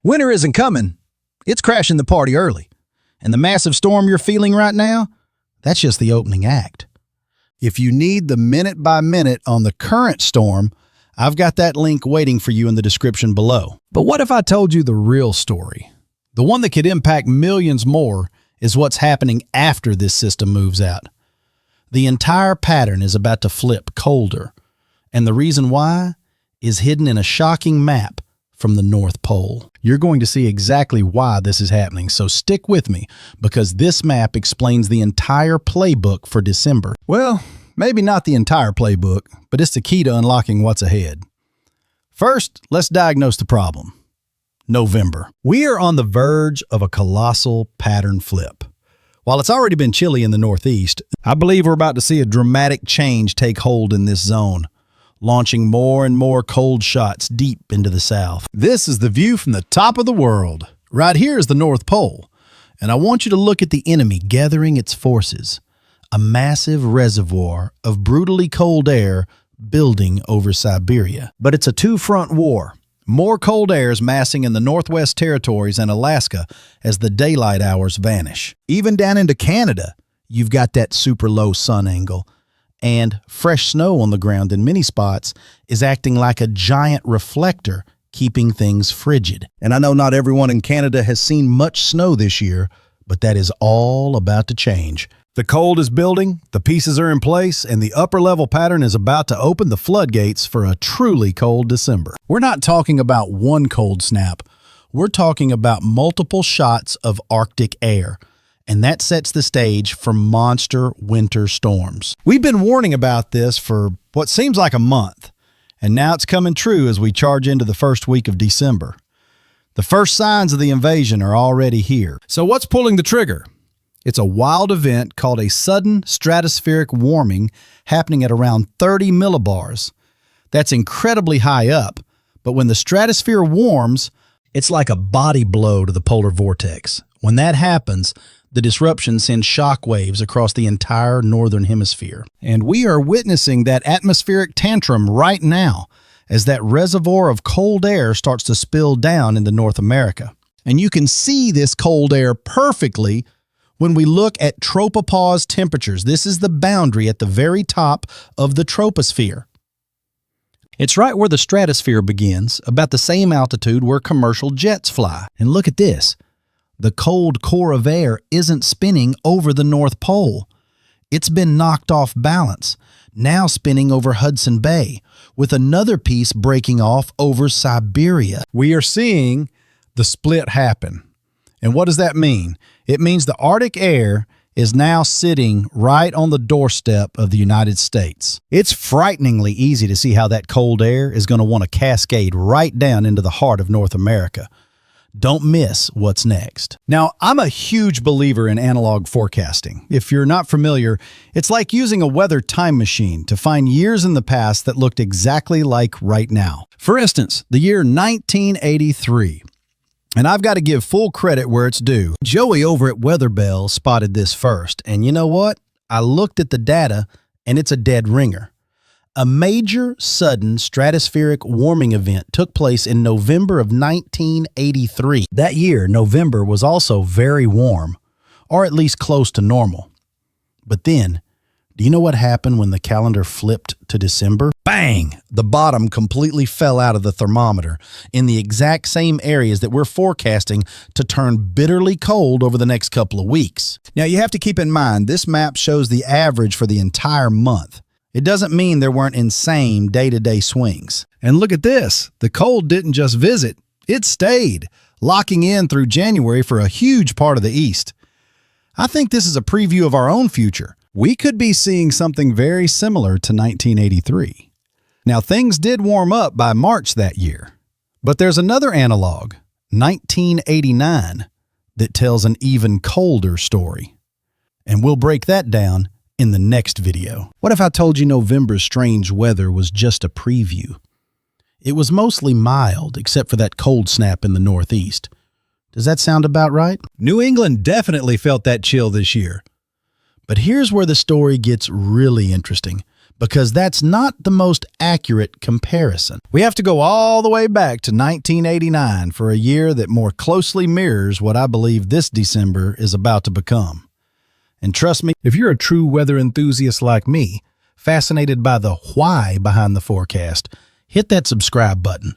Winter isn't coming. It's crashing the party early. And the massive storm you're feeling right now, that's just the opening act. If you need the minute by minute on the current storm, I've got that link waiting for you in the description below. But what if I told you the real story? The one that could impact millions more is what's happening after this system moves out. The entire pattern is about to flip colder, and the reason why is hidden in a shocking map from the North Pole. You're going to see exactly why this is happening, so stick with me, because this map explains the entire playbook for December. Well, maybe not the entire playbook, but it's the key to unlocking what's ahead. First, let's diagnose the problem. November. We are on the verge of a colossal pattern flip. While it's already been chilly in the Northeast, I believe we're about to see a dramatic change take hold in this zone, launching more and more cold shots deep into the South. This is the view from the top of the world. Right here is the North Pole, and I want you to look at the enemy gathering its forces, a massive reservoir of brutally cold air building over Siberia. But it's a two-front war. More cold airs massing in the Northwest Territories and Alaska as the daylight hours vanish. Even down into Canada, you've got that super low sun angle, and fresh snow on the ground in many spots is acting like a giant reflector, keeping things frigid. And I know not everyone in Canada has seen much snow this year, but that is all about to change. The cold is building, the pieces are in place, and the upper level pattern is about to open the floodgates for a truly cold December. We're not talking about one cold snap. We're talking about multiple shots of Arctic air, and that sets the stage for monster winter storms. We've been warning about this for what seems like a month, and now it's coming true as we charge into the first week of December. The first signs of the invasion are already here. So what's pulling the trigger? It's a wild event called a sudden stratospheric warming happening at around 30 millibars. That's incredibly high up, but when the stratosphere warms, it's like a body blow to the polar vortex. When that happens, the disruption sends shock waves across the entire northern hemisphere. And we are witnessing that atmospheric tantrum right now as that reservoir of cold air starts to spill down into North America. And you can see this cold air perfectly when we look at tropopause temperatures. This is the boundary at the very top of the troposphere. It's right where the stratosphere begins, about the same altitude where commercial jets fly. And look at this. The cold core of air isn't spinning over the North Pole. It's been knocked off balance, now spinning over Hudson Bay, with another piece breaking off over Siberia. We are seeing the split happen. And what does that mean? It means the Arctic air is now sitting right on the doorstep of the United States. It's frighteningly easy to see how that cold air is going to want to cascade right down into the heart of North America. Don't miss what's next. Now, I'm a huge believer in analog forecasting. If you're not familiar, it's like using a weather time machine to find years in the past that looked exactly like right now. For instance, the year 1983. And I've got to give full credit where it's due. Joey over at WeatherBell spotted this first. And you know what? I looked at the data, and it's a dead ringer. A major, sudden stratospheric warming event took place in November of 1983. That year, November was also very warm, or at least close to normal. But then, do you know what happened when the calendar flipped to December? Bang! The bottom completely fell out of the thermometer in the exact same areas that we're forecasting to turn bitterly cold over the next couple of weeks. Now, you have to keep in mind, this map shows the average for the entire month. It doesn't mean there weren't insane day-to-day swings. And look at this. The cold didn't just visit, it stayed, locking in through January for a huge part of the East. I think this is a preview of our own future. We could be seeing something very similar to 1983. Now, things did warm up by March that year, but there's another analog, 1989, that tells an even colder story. And we'll break that down in the next video. What if I told you November's strange weather was just a preview? It was mostly mild, except for that cold snap in the Northeast. Does that sound about right? New England definitely felt that chill this year. But here's where the story gets really interesting, because that's not the most accurate comparison. We have to go all the way back to 1989 for a year that more closely mirrors what I believe this December is about to become. And trust me, if you're a true weather enthusiast like me, fascinated by the why behind the forecast, hit that subscribe button.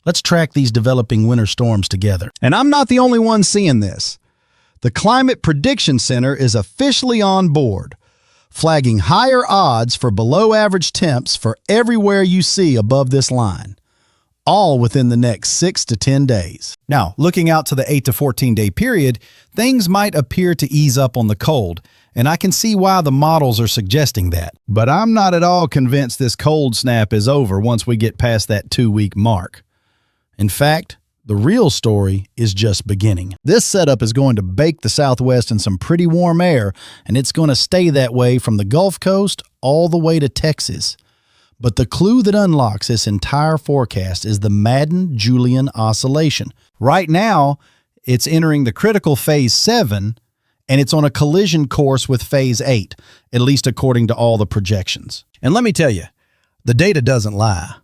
Let's track these developing winter storms together. And I'm not the only one seeing this. The Climate Prediction Center is officially on board, flagging higher odds for below-average temps for everywhere you see above this line, all within the next 6 to 10 days. Now, looking out to the 8 to 14-day period, things might appear to ease up on the cold, and I can see why the models are suggesting that. But I'm not at all convinced this cold snap is over once we get past that 2-week mark. In fact, the real story is just beginning. This setup is going to bake the Southwest in some pretty warm air, and it's going to stay that way from the Gulf Coast all the way to Texas. But the clue that unlocks this entire forecast is the Madden-Julian Oscillation. Right now, it's entering the critical phase 7, and it's on a collision course with phase 8, at least according to all the projections. And let me tell you, the data doesn't lie.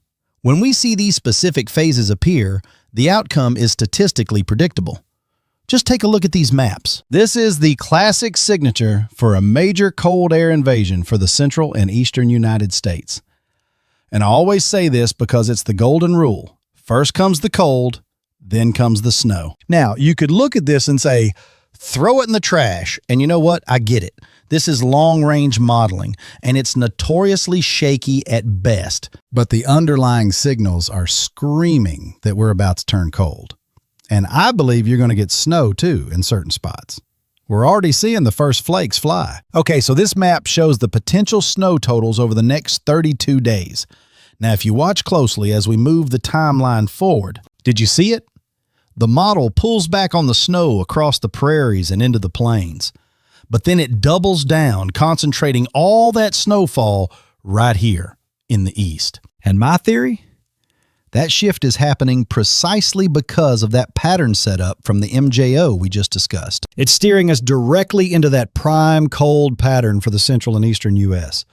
When we see these specific phases appear, the outcome is statistically predictable. Just take a look at these maps. This is the classic signature for a major cold air invasion for the central and eastern United States. And I always say this because it's the golden rule. First comes the cold, then comes the snow. Now, you could look at this and say, throw it in the trash. And you know what? I get it. This is long-range modeling, and it's notoriously shaky at best. But the underlying signals are screaming that we're about to turn cold. And I believe you're going to get snow, too, in certain spots. We're already seeing the first flakes fly. Okay, so this map shows the potential snow totals over the next 32 days. Now, if you watch closely as we move the timeline forward, did you see it? The model pulls back on the snow across the prairies and into the plains. But then it doubles down, concentrating all that snowfall right here in the east. And my theory? That shift is happening precisely because of that pattern setup from the MJO we just discussed. It's steering us directly into that prime cold pattern for the central and eastern U.S.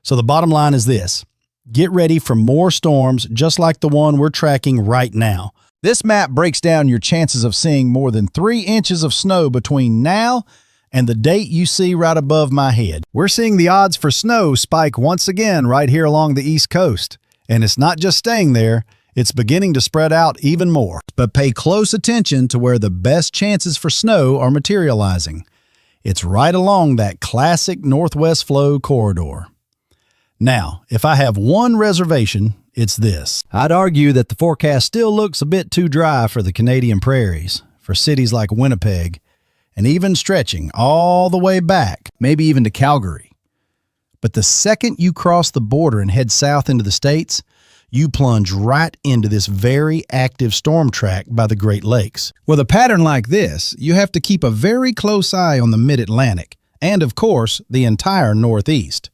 So the bottom line is this. Get ready for more storms just like the one we're tracking right now. This map breaks down your chances of seeing more than 3 inches of snow between now and the date you see right above my head. We're seeing the odds for snow spike once again right here along the East Coast. And it's not just staying there, it's beginning to spread out even more. But pay close attention to where the best chances for snow are materializing. It's right along that classic northwest flow corridor. Now, if I have one reservation, it's this. I'd argue that the forecast still looks a bit too dry for the Canadian prairies, for cities like Winnipeg, and even stretching all the way back, maybe even to Calgary. But the second you cross the border and head south into the States, you plunge right into this very active storm track by the Great Lakes. With a pattern like this, you have to keep a very close eye on the Mid-Atlantic, and of course, the entire Northeast.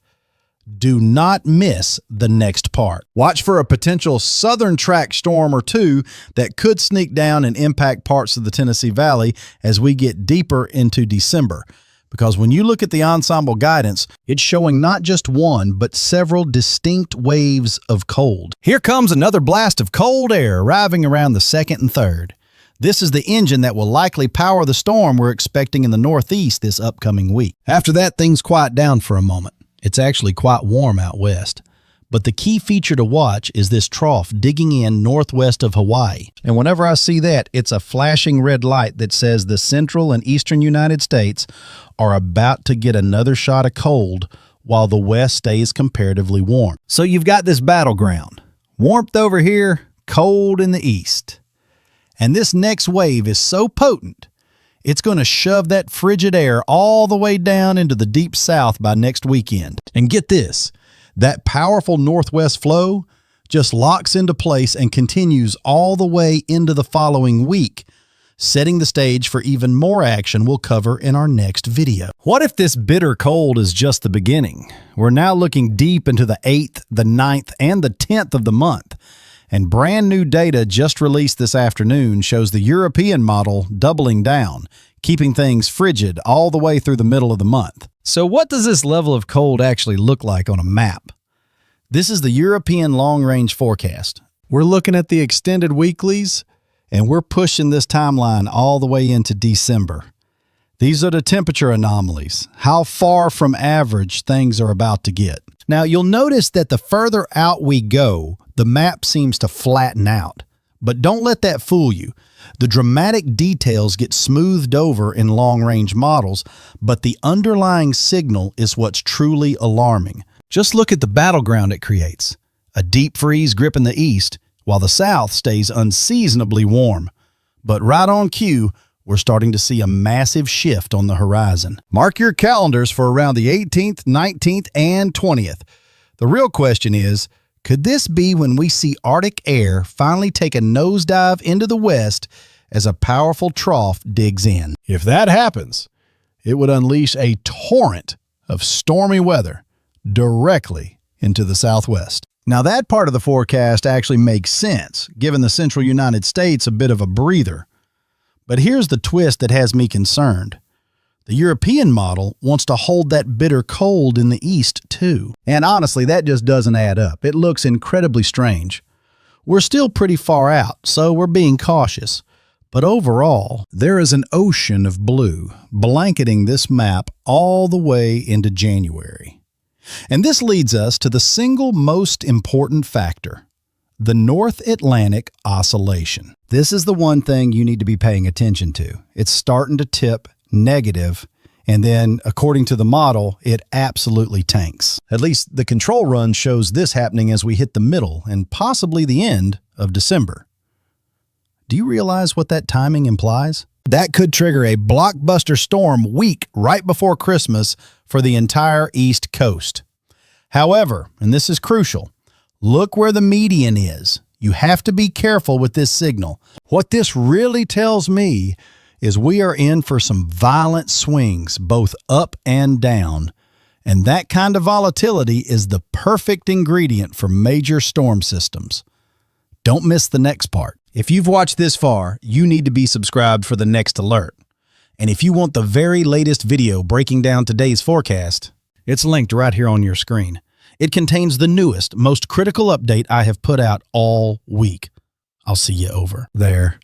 Do not miss the next part. Watch for a potential southern track storm or two that could sneak down and impact parts of the Tennessee Valley as we get deeper into December. Because when you look at the ensemble guidance, it's showing not just one, but several distinct waves of cold. Here comes another blast of cold air arriving around the 2nd and 3rd. This is the engine that will likely power the storm we're expecting in the Northeast this upcoming week. After that, things quiet down for a moment. It's actually quite warm out west. But the key feature to watch is this trough digging in northwest of Hawaii. And whenever I see that, it's a flashing red light that says the central and eastern United States are about to get another shot of cold while the west stays comparatively warm. So you've got this battleground. Warmth over here, cold in the east. And this next wave is so potent, it's going to shove that frigid air all the way down into the deep south by next weekend. And get this, that powerful northwest flow just locks into place and continues all the way into the following week, setting the stage for even more action we'll cover in our next video. What if this bitter cold is just the beginning? We're now looking deep into the 8th, the 9th, and the 10th of the month. And brand new data just released this afternoon shows the European model doubling down, keeping things frigid all the way through the middle of the month. So what does this level of cold actually look like on a map? This is the European long-range forecast. We're looking at the extended weeklies, and we're pushing this timeline all the way into December. These are the temperature anomalies, how far from average things are about to get. Now, you'll notice that the further out we go, the map seems to flatten out. But don't let that fool you. The dramatic details get smoothed over in long-range models, but the underlying signal is what's truly alarming. Just look at the battleground it creates. A deep freeze gripping the east, while the south stays unseasonably warm. But right on cue, we're starting to see a massive shift on the horizon. Mark your calendars for around the 18th, 19th, and 20th. The real question is, could this be when we see Arctic air finally take a nosedive into the west as a powerful trough digs in? If that happens, it would unleash a torrent of stormy weather directly into the southwest. Now, that part of the forecast actually makes sense, giving the central United States a bit of a breather. But here's the twist that has me concerned. The European model wants to hold that bitter cold in the east, too. And honestly, that just doesn't add up. It looks incredibly strange. We're still pretty far out, so we're being cautious. But overall, there is an ocean of blue blanketing this map all the way into January. And this leads us to the single most important factor, the North Atlantic Oscillation. This is the one thing you need to be paying attention to. It's starting to tip negative, and then, according to the model, it absolutely tanks. At least the control run shows this happening as we hit the middle and possibly the end of December. Do you realize what that timing implies? That could trigger a blockbuster storm week right before Christmas for the entire East Coast. However, and this is crucial, look where the median is. You have to be careful with this signal. What this really tells me is we are in for some violent swings, both up and down. And that kind of volatility is the perfect ingredient for major storm systems. Don't miss the next part. If you've watched this far, you need to be subscribed for the next alert. And if you want the very latest video breaking down today's forecast, it's linked right here on your screen. It contains the newest, most critical update I have put out all week. I'll see you over there.